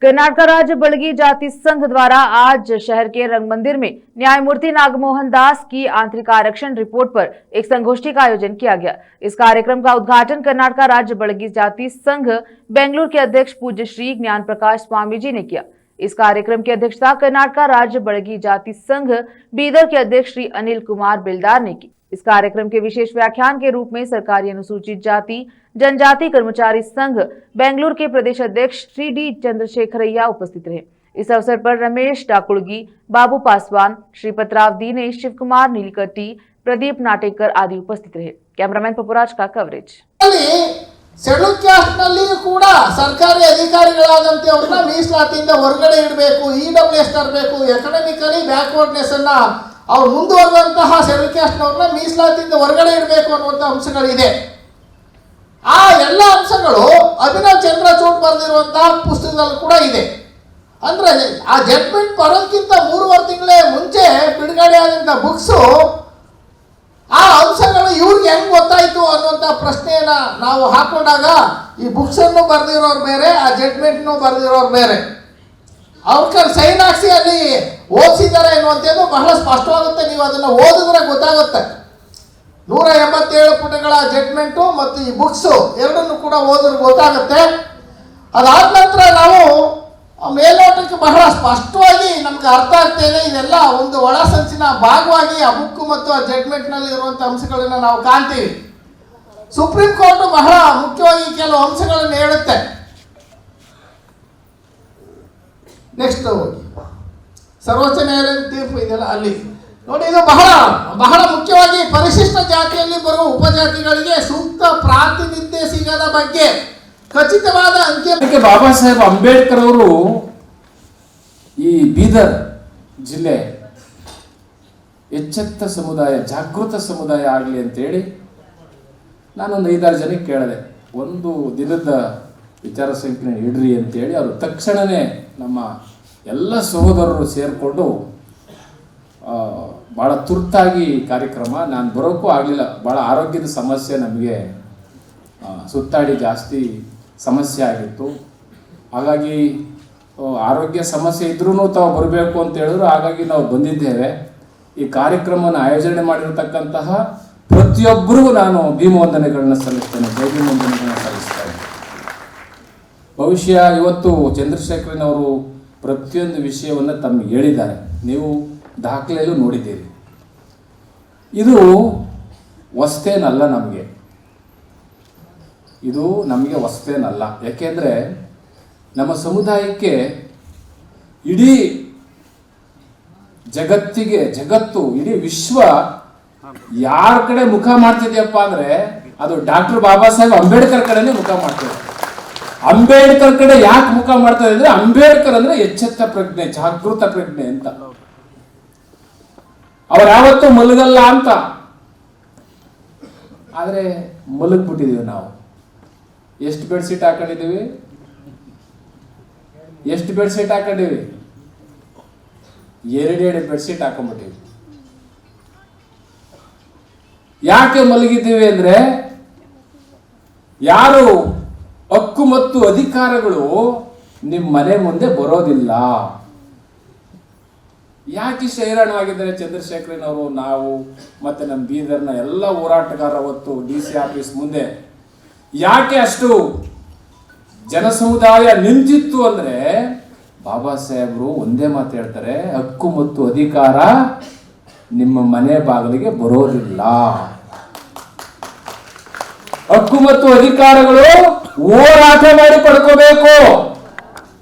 कर्नाटक राज्य बड़गी जाति संघ द्वारा आज शहर के रंग मंदिर में न्यायमूर्ति नागमोहन दास की आंतरिक आरक्षण रिपोर्ट पर एक संगोष्ठी का आयोजन किया गया। इस कार्यक्रम का उद्घाटन कर्नाटक राज्य बड़गी जाति संघ बेंगलुरु के अध्यक्ष पूज्य श्री ज्ञान प्रकाश स्वामी जी ने किया। इस कार्यक्रम की अध्यक्षता कर्नाटक राज्य बड़गी जाति संघ बीदर के अध्यक्ष श्री अनिल कुमार बिलदार ने की। इस कार्यक्रम के विशेष व्याख्यान के रूप में सरकारी अनुसूचित जाति जनजाति कर्मचारी संघ बेंगलुरु के प्रदेश अध्यक्ष श्री डी चंद्रशेखरैया उपस्थित रहे। इस अवसर पर रमेश डाकुड़गी, बाबू पासवान, श्रीपतराव दीनेश, शिव कुमार नीलकट्टी, प्रदीप नाटेकर आदि उपस्थित रहे। कैमरामैन पपुराज का कवरेज। ಶೆಡ್ಯೂಲ್ ಕ್ಯಾಸ್ಟ್ ನಲ್ಲಿ ಕೂಡ ಸರ್ಕಾರಿ ಅಧಿಕಾರಿಗಳಾದಂತವರನ್ನ ಮೀಸಲಾತಿಯಿಂದ ಹೊರಗಡೆ ಇಡಬೇಕು, ಇಡಬ್ಲ್ಯೂಎಸ್ ತರಬೇಕು, ಎಕನಾಮಿಕಲಿ ಬ್ಯಾಕ್ವರ್ಡ್ನೆಸ್ ಅನ್ನ ಅವರು ಮುಂದುವರೆದಂತಹ ಶೆಡ್ಯೂಲ್ ಕ್ಯಾಸ್ಟ್ ನವರನ್ನ ಮೀಸಲಾತಿಯಿಂದ ಹೊರಗಡೆ ಇಡಬೇಕು ಅನ್ನುವಂತ ಅಂಶಗಳಿದೆ। ಆ ಎಲ್ಲ ಅಂಶಗಳು ಅಭಿನವ್ ಚಂದ್ರಚೂಡ್ ಬರೆದಿರುವಂತಹ ಪುಸ್ತಕದಲ್ಲಿ ಕೂಡ ಇದೆ। ಅಂದ್ರೆ ಆ ಜಡ್ಜ್ಮೆಂಟ್ ಬರೋದಕ್ಕಿಂತ 3 ತಿಂಗಳ ಮುಂಚೆ ಬಿಡುಗಡೆ ಆದಂತ ಬುಕ್ಸ್ ಆ ಅಂಶಗಳು ಇವ್ರಿಗೆ ಹೆಂಗ್ ಗೊತ್ತಾಯ್ತು ಅನ್ನುವಂತ ಪ್ರಶ್ನೆಯನ್ನ ನಾವು ಹಾಕೊಂಡಾಗ ಈ ಬುಕ್ಸ್ ಅನ್ನು ಬರೆದಿರೋರು ಬೇರೆ, ಆ ಜಡ್ಜ್ಮೆಂಟ್ ಬರೆದಿರೋರು ಬೇರೆ, ಅವ್ರ ಸೈನ್ ಹಾಕ್ಸಿ ಅಲ್ಲಿ ಓದಿಸಿದ್ದಾರೆ ಅನ್ನುವಂಥದ್ದು ಬಹಳ ಸ್ಪಷ್ಟವಾಗುತ್ತೆ। ನೀವು ಅದನ್ನ ಓದಿದ್ರೆ ಗೊತ್ತಾಗುತ್ತೆ। 187 ಪುಟಗಳ ಜಡ್ಜ್ಮೆಂಟು ಮತ್ತು ಈ ಬುಕ್ಸ್ ಎರಡನ್ನು ಕೂಡ ಓದಿದ್ರೆ ಗೊತ್ತಾಗುತ್ತೆ। ಅದಾದ ನಂತರ ನಾವು ಮೇಲ್ನೋಟಕ್ಕೆ ಬಹಳ ಸ್ಪಷ್ಟವಾಗಿ ನಮ್ಗೆ ಅರ್ಥ ಆಗ್ತೇನೆ, ಇದೆಲ್ಲ ಒಂದು ಒಳ ಸಂಚಿನ ಭಾಗವಾಗಿ ಆ ಬುಕ್ ಮತ್ತು ಆ ಜಡ್ಜ್ಮೆಂಟ್ ನಲ್ಲಿ ಇರುವಂತಹ ಅಂಶಗಳನ್ನ ನಾವು ಕಾಣ್ತೀವಿ। ಸುಪ್ರೀಂ ಕೋರ್ಟ್ ಬಹಳ ಮುಖ್ಯವಾಗಿ ಕೆಲವು ಅಂಶಗಳನ್ನು ಹೇಳುತ್ತೆ। ನೆಕ್ಸ್ಟ್ ಸರ್ವೋಚ್ಚ ನ್ಯಾಯಾಲಯದ ತೀರ್ಪು ಇದೆಲ್ಲ ಅಲ್ಲಿ ನೋಡಿ, ಇದು ಬಹಳ ಮುಖ್ಯವಾಗಿ ಪರಿಶಿಷ್ಟ ಜಾತಿಯಲ್ಲಿ ಬರುವ ಉಪಜಾತಿಗಳಿಗೆ ಸೂಕ್ತ ಪ್ರಾತಿನಿಧ್ಯ ಸಿಗದ ಬಗ್ಗೆ ಖಚಿತವಾದ ಅಂತ್ಯ ಬಾಬಾ ಸಾಹೇಬ್ ಅಂಬೇಡ್ಕರ್ ಅವರು ಈ ಬೀದರ್ ಜಿಲ್ಲೆ ಎಚ್ಚೆತ್ತ ಸಮುದಾಯ, ಜಾಗೃತ ಸಮುದಾಯ ಆಗಲಿ ಅಂತೇಳಿ ನಾನೊಂದು 5-6 ಜನಕ್ಕೆ ಕೇಳಿದೆ, ಒಂದು ದಿನದ ವಿಚಾರ ಸಂಕಿರಣ ಇಡ್ರಿ ಅಂತೇಳಿ ಅವರು ತಕ್ಷಣವೇ ನಮ್ಮ ಎಲ್ಲ ಸಹೋದರರು ಸೇರಿಕೊಂಡು ಭಾಳ ತುರ್ತಾಗಿ ಕಾರ್ಯಕ್ರಮ, ನಾನು ಬರೋಕ್ಕೂ ಆಗಲಿಲ್ಲ, ಭಾಳ ಆರೋಗ್ಯದ ಸಮಸ್ಯೆ ನಮಗೆ ಸುತ್ತಾಡಿ ಜಾಸ್ತಿ ಸಮಸ್ಯೆ ಆಗಿತ್ತು। ಹಾಗಾಗಿ ಆರೋಗ್ಯ ಸಮಸ್ಯೆ ಇದ್ರೂ ತಾವು ಬರಬೇಕು ಅಂತ ಹೇಳಿದ್ರು, ಹಾಗಾಗಿ ನಾವು ಬಂದಿದ್ದೇವೆ। ಈ ಕಾರ್ಯಕ್ರಮವನ್ನು ಆಯೋಜನೆ ಮಾಡಿರತಕ್ಕಂತಹ ಪ್ರತಿಯೊಬ್ಬರಿಗೂ ನಾನು ಭೀಮವಂದನೆಗಳನ್ನ ಸಲ್ಲಿಸ್ತೇನೆ, ಜೈ ಭೀಮವಂದನೆಗಳನ್ನ ಸಲ್ಲಿಸ್ತೇನೆ। ಬಹುಶಃ ಇವತ್ತು ಚಂದ್ರಶೇಖರನವರು ಪ್ರತಿಯೊಂದು ವಿಷಯವನ್ನು ತಮಗೆ ಹೇಳಿದ್ದಾರೆ, ನೀವು ದಾಖಲೆಯಲ್ಲೂ ನೋಡಿದ್ದೀರಿ। ಇದು ಹೊಸ್ತೇನಲ್ಲ, ಇದು ನಮಗೆ ಹೊಸ್ತೇನಲ್ಲ। ಯಾಕೆಂದರೆ ನಮ್ಮ ಸಮುದಾಯಕ್ಕೆ ಇಡೀ ಜಗತ್ತು ಇಡೀ ವಿಶ್ವ ಯಾರ ಕಡೆ ಮುಖ ಮಾಡ್ತಿದೆಯಪ್ಪ ಅಂದರೆ ಅದು ಡಾಕ್ಟರ್ ಬಾಬಾ ಸಾಹೇಬ್ ಅಂಬೇಡ್ಕರ್ ಕಡೆನೇ ಮುಖ ಮಾಡ್ತಿದೆ। ಅಂಬೇಡ್ಕರ್ ಕಡೆ ಯಾಕೆ ಮುಖ ಮಾಡ್ತಾ ಇದ್ರೆ, ಅಂಬೇಡ್ಕರ್ ಅಂದ್ರೆ ಎಚ್ಚೆತ್ತ ಪ್ರಜ್ಞೆ, ಜಾಗೃತ ಪ್ರಜ್ಞೆ ಅಂತ, ಅವ್ರು ಯಾವತ್ತೂ ಮಲಗಲ್ಲ ಅಂತ। ಆದರೆ ಮಲಗ್ಬಿಟ್ಟಿದೀವಿ ನಾವು। ಎಷ್ಟು ಬೆಡ್ಶೀಟ್ ಹಾಕೊಂಡಿದ್ದೀವಿ, ಎಷ್ಟು ಬೆಡ್ಶೀಟ್ ಹಾಕೊಂಡಿವಿ? 2 ಬೆಡ್ಶೀಟ್ ಹಾಕೊಂಡ್ಬಿಟ್ಟಿವಿ। ಯಾಕೆ ಮಲಗಿದ್ದೀವಿ ಅಂದ್ರೆ, ಯಾರು ಹಕ್ಕು ಮತ್ತು ಅಧಿಕಾರಗಳು ನಿಮ್ಮ ಮನೆ ಮುಂದೆ ಬರೋದಿಲ್ಲ। ಯಾಕೆ ಇಷ್ಟು ಹೈರಾಣವಾಗಿದ್ದಾರೆ ಚಂದ್ರಶೇಖರನವರು, ನಾವು ಮತ್ತೆ ನಮ್ಮ ಬೀದರ್ನ ಎಲ್ಲ ಹೋರಾಟಗಾರ ಹೊತ್ತು DC ಆಫೀಸ್ ಮುಂದೆ ಯಾಕೆ ಅಷ್ಟು ಜನಸಮುದಾಯ ನಿಂತಿತ್ತು ಅಂದ್ರೆ, ಬಾಬಾ ಸಾಹೇಬರು ಒಂದೇ ಮಾತು ಹೇಳ್ತಾರೆ, ಹಕ್ಕು ಮತ್ತು ಅಧಿಕಾರ ನಿಮ್ಮ ಮನೆ ಬಾಗಿಲಿಗೆ ಬರೋದಿಲ್ಲ। ಹಕ್ಕು ಮತ್ತು ಅಧಿಕಾರಗಳು ಹೋರಾಟ ಮಾಡಿ ಪಡ್ಕೋಬೇಕು।